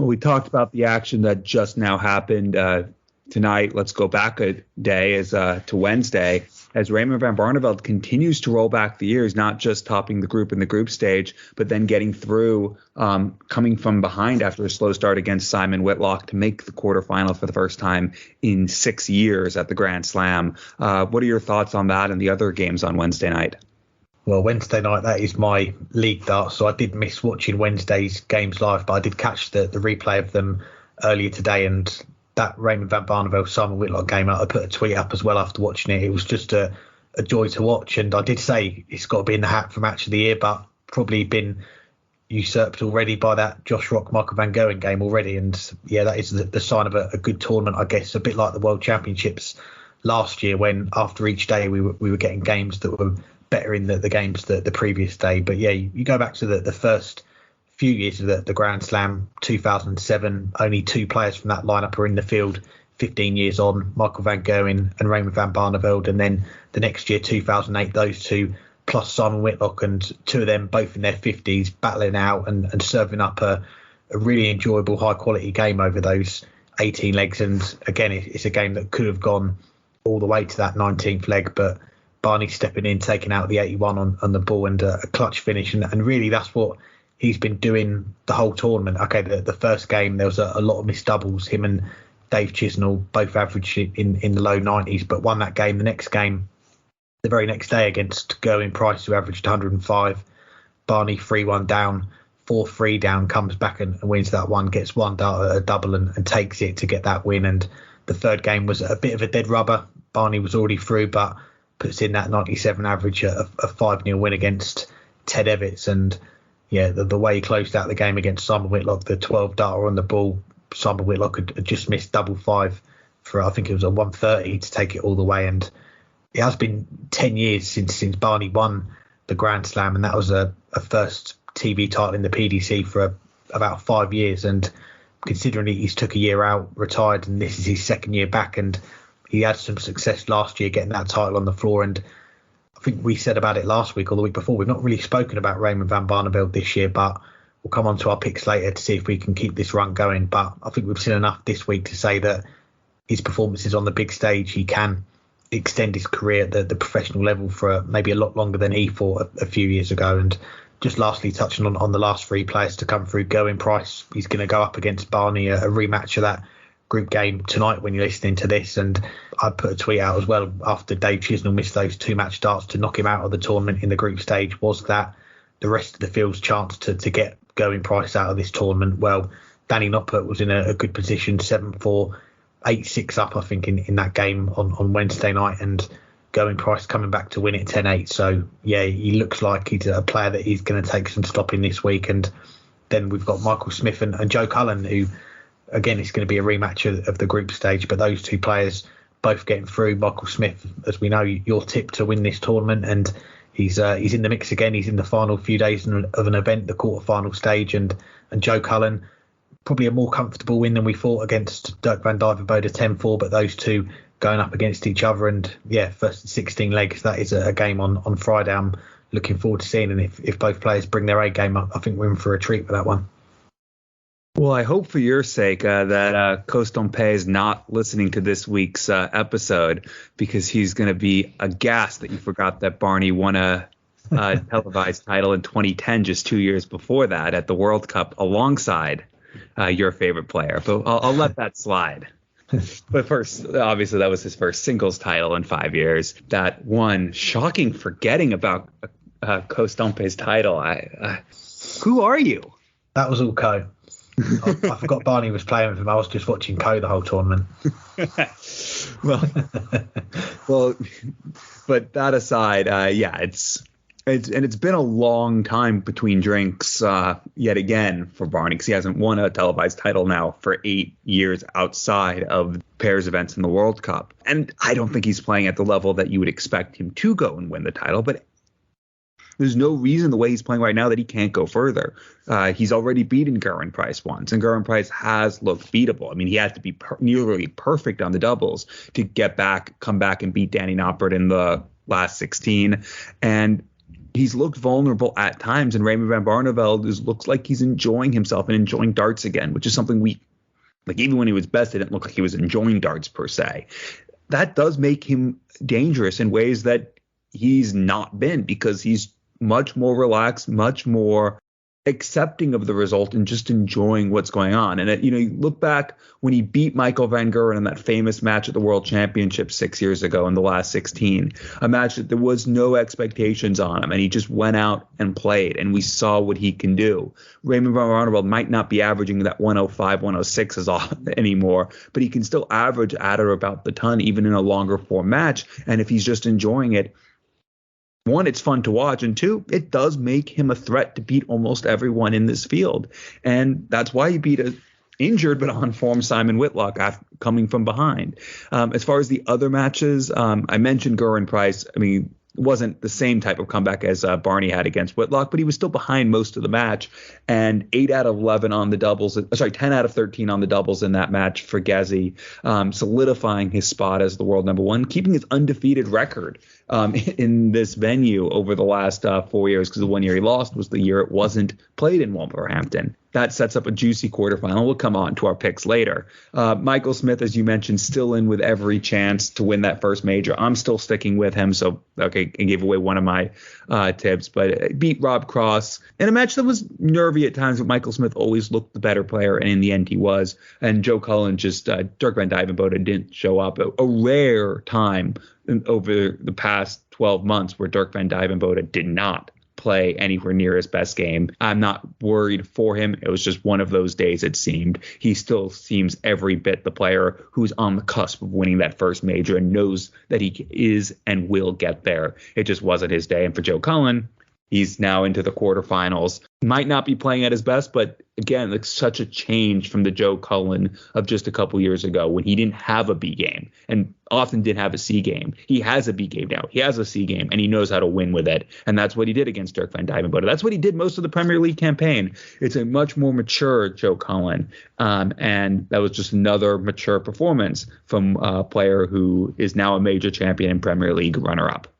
Well, we talked about the action that just now happened tonight. Let's go back a day to Wednesday as Raymond van Barneveld continues to roll back the years, not just topping the group in the group stage, but then getting through, coming from behind after a slow start against Simon Whitlock to make the quarterfinal for the first time in 6 years at the Grand Slam. What are your thoughts on that and the other games on Wednesday night? Well, Wednesday night, that is my league dart, so I did miss watching Wednesday's games live, but I did catch the replay of them earlier today, and that Raymond van Barneveld Simon Whitlock game, I put a tweet up as well after watching it. It was just a joy to watch, and I did say it's got to be in the hat for match of the year, but probably been usurped already by that Josh Rock Michael van Gerwen game already. And yeah, that is the sign of a good tournament, I guess, a bit like the World Championships last year, when after each day we were getting games that were better in the games the previous day. But yeah, you go back to the first few years of the Grand Slam, 2007, only two players from that lineup are in the field. 15 years on, Michael van Gerwen and Raymond van Barneveld, and then the next year, 2008, those two plus Simon Whitlock, and two of them both in their 50s, battling out and serving up a really enjoyable, high quality game over those 18 legs. And again, it's a game that could have gone all the way to that 19th leg, but Barney stepping in, taking out the 81 on the ball, and a clutch finish. And really, that's what he's been doing the whole tournament. Okay, the first game, there was a lot of missed doubles. Him and Dave Chisnell both averaged in the low 90s, but won that game. The next game, the very next day against Gerwin Price, who averaged 105. Barney 3-1 down, 4-3 down, comes back and wins that one, gets one dart at a double and takes it to get that win. And the third game was a bit of a dead rubber. Barney was already through, but puts in that 97 average, a 5-0 win against Ted Evans. And yeah, the way he closed out the game against Simon Whitlock, the 12 darter on the ball, Simon Whitlock had just missed double five for, I think it was a 130 to take it all the way. And it has been 10 years since Barney won the Grand Slam, and that was a first TV title in the PDC for about 5 years. And considering he's took a year out, retired, and this is his second year back, and he had some success last year getting that title on the floor. And I think we said about it last week or the week before, we've not really spoken about Raymond van Barneveld this year, but we'll come on to our picks later to see if we can keep this run going. But I think we've seen enough this week to say that his performances on the big stage, he can extend his career at the professional level for maybe a lot longer than he thought a few years ago. And just lastly, touching on the last three players to come through, Gerwin Price, he's going to go up against Barney, a rematch of that group game tonight when you're listening to this. And I put a tweet out as well after Dave Chisnell missed those two match starts to knock him out of the tournament in the group stage, was that the rest of the field's chance to get Gerwin Price out of this tournament. Well, Danny Noppert was in a good position, 7-4, 8-6 up, I think, in that game on Wednesday night, and Gerwin Price coming back to win it 10-8. So yeah, he looks like he's a player that he's going to take some stopping this week. And then we've got Michael Smith and Joe Cullen, who again, it's going to be a rematch of the group stage, but those two players both getting through. Michael Smith, as we know, your tip to win this tournament, and he's in the mix again. He's in the final few days of an event, the quarterfinal stage, and Joe Cullen, probably a more comfortable win than we thought against Dirk van Dijvenbode 10-4, but those two going up against each other. And yeah, first 16 legs, that is a game on Friday I'm looking forward to seeing. And if both players bring their A game up, I think we're in for a treat for that one. Well, I hope for your sake that Costompe is not listening to this week's episode, because he's going to be aghast that you forgot that Barney won a televised title in 2010, just 2 years before that at the World Cup alongside your favorite player. But I'll let that slide. But first, obviously, that was his first singles title in 5 years. That one, shocking forgetting about Costompe's title. Who are you? That was all Co. I forgot Barney was playing with him. I was just watching Co the whole tournament. well, but that aside, yeah, it's been a long time between drinks yet again for Barney, because he hasn't won a televised title now for 8 years outside of pairs events in the World Cup. And I don't think he's playing at the level that you would expect him to go and win the title, but there's no reason the way he's playing right now that he can't go further. He's already beaten Gerwin Price once, and Gerwin Price has looked beatable. I mean, he had to be nearly perfect on the doubles to come back and beat Danny Noppert in the last 16. And he's looked vulnerable at times, and Raymond van Barneveld looks like he's enjoying himself and enjoying darts again, which is something even when he was best, it didn't look like he was enjoying darts per se. That does make him dangerous in ways that he's not been, because he's much more relaxed, much more accepting of the result and just enjoying what's going on. And, you look back when he beat Michael van Gerwen in that famous match at the World Championship 6 years ago in the last 16, a match that there was no expectations on him, and he just went out and played, and we saw what he can do. Raymond van Barneveld might not be averaging that 105, 106 anymore, but he can still average at or about the ton, even in a longer form match. And if he's just enjoying it, one, it's fun to watch, and two, it does make him a threat to beat almost everyone in this field. And that's why he beat a injured but on form Simon Whitlock coming from behind. As far as the other matches, I mentioned Gerwyn Price. I mean, it wasn't the same type of comeback as Barney had against Whitlock, but he was still behind most of the match. And 8 out of 11 on the doubles, 10 out of 13 on the doubles in that match for Gezi, solidifying his spot as the world number one, keeping his undefeated record in this venue over the last 4 years, because the 1 year he lost was the year it wasn't played in Wolverhampton. That sets up a juicy quarterfinal. We'll come on to our picks later. Michael Smith, as you mentioned, still in with every chance to win that first major. I'm still sticking with him. So, okay, I gave away one of my tips, but beat Rob Cross in a match that was nervy at times, but Michael Smith always looked the better player, and in the end he was. And Joe Cullen Dirk van Dijvenbode didn't show up. A rare time over the past 12 months where Dirk van Dijvenbode did not play anywhere near his best game. I'm not worried for him. It was just one of those days, it seemed. He still seems every bit the player who's on the cusp of winning that first major and knows that he is and will get there. It just wasn't his day. And for Joe Cullen, he's now into the quarterfinals. Might not be playing at his best, but again, it's such a change from the Joe Cullen of just a couple years ago when he didn't have a B game and often didn't have a C game. He has a B game now. He has a C game, and he knows how to win with it. And that's what he did against Dirk van Dijvenbode. That's what he did most of the Premier League campaign. It's a much more mature Joe Cullen. And that was just another mature performance from a player who is now a major champion and Premier League runner-up.